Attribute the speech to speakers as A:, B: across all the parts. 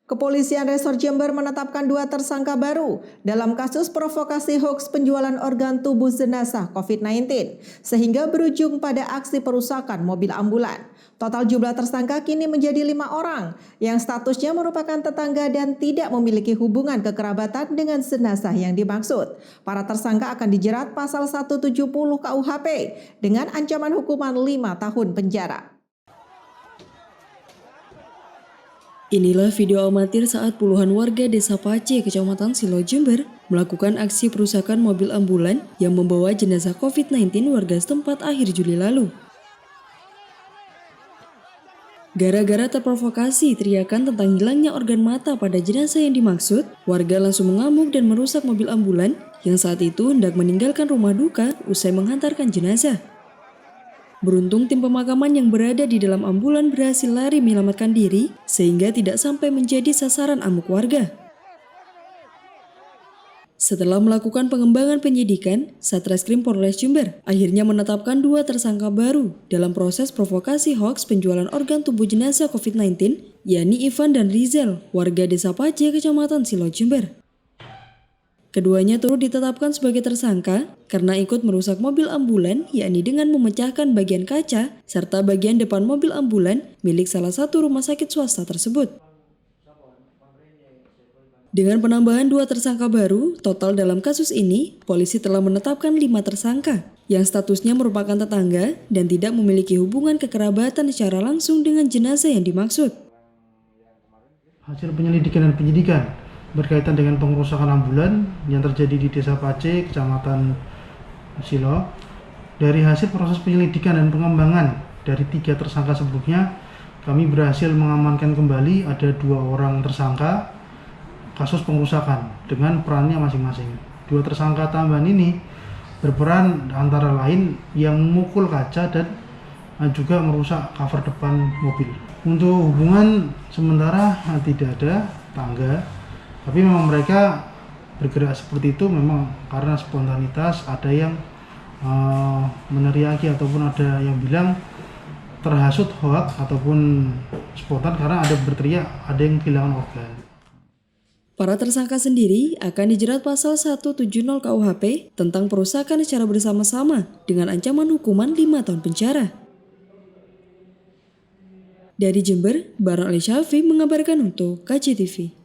A: Kepolisian Resor Jember menetapkan 2 tersangka baru dalam kasus provokasi hoaks penjualan organ tubuh jenazah COVID-19 sehingga berujung pada aksi perusakan mobil ambulan. Total jumlah tersangka kini menjadi 5 orang yang statusnya merupakan tetangga dan tidak memiliki hubungan kekerabatan dengan jenazah yang dimaksud. Para tersangka akan dijerat pasal 170 KUHP dengan ancaman hukuman 5 tahun penjara.
B: Inilah video amatir saat puluhan warga Desa Pace, Kecamatan Silo, Jember melakukan aksi perusakan mobil ambulan yang membawa jenazah COVID-19 warga setempat akhir Juli lalu. Gara-gara terprovokasi teriakan tentang hilangnya organ mata pada jenazah yang dimaksud, warga langsung mengamuk dan merusak mobil ambulan yang saat itu hendak meninggalkan rumah duka usai menghantarkan jenazah. Beruntung tim pemakaman yang berada di dalam ambulan berhasil lari menyelamatkan diri sehingga tidak sampai menjadi sasaran amuk warga. Setelah melakukan pengembangan penyidikan, Satreskrim Polres Jember akhirnya menetapkan 2 tersangka baru dalam proses provokasi hoaks penjualan organ tubuh jenazah COVID-19, yakni Ivan dan Rizal, warga Desa Pace, Kecamatan Silo, Jember. Keduanya turut ditetapkan sebagai tersangka karena ikut merusak mobil ambulan, yakni dengan memecahkan bagian kaca serta bagian depan mobil ambulan milik salah satu rumah sakit swasta tersebut. Dengan penambahan 2 tersangka baru, total dalam kasus ini, polisi telah menetapkan 5 tersangka yang statusnya merupakan tetangga dan tidak memiliki hubungan kekerabatan secara langsung dengan jenazah yang dimaksud.
C: Hasil penyelidikan dan penyidikan berkaitan dengan pengerusakan ambulan yang terjadi di Desa Pace, Kecamatan Silo. Dari hasil proses penyelidikan dan pengembangan dari 3 tersangka sebelumnya, kami berhasil mengamankan kembali ada 2 orang tersangka kasus pengerusakan dengan perannya masing-masing. 2 tersangka tambahan ini berperan antara lain yang memukul kaca dan juga merusak cover depan mobil. Untuk hubungan sementara tidak ada tangga, tapi memang mereka bergerak seperti itu memang karena spontanitas, ada yang meneriaki ataupun ada yang bilang terhasut hoaks ataupun spontan karena ada berteriak ada yang kehilangan organ.
B: Para tersangka sendiri akan dijerat pasal 170 KUHP tentang perusakan secara bersama-sama dengan ancaman hukuman 5 tahun penjara. Dari Jember, Baron Ali Syafi mengabarkan untuk KCTV.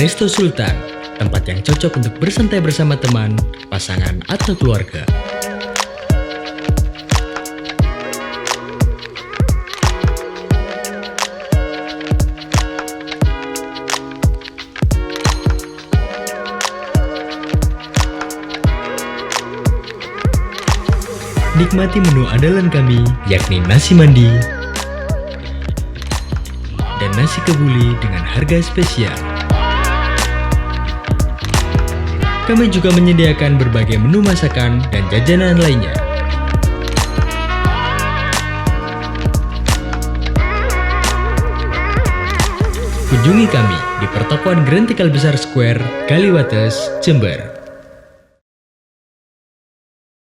D: Resto Sultan, tempat yang cocok untuk bersantai bersama teman, pasangan, atau keluarga. Nikmati menu andalan kami, yakni nasi mandi dan nasi kebuli dengan harga spesial. Kami juga menyediakan berbagai menu masakan dan jajanan lainnya. Kunjungi kami di pertokoan Grand Tegal Besar Square, Kaliwates, Jember.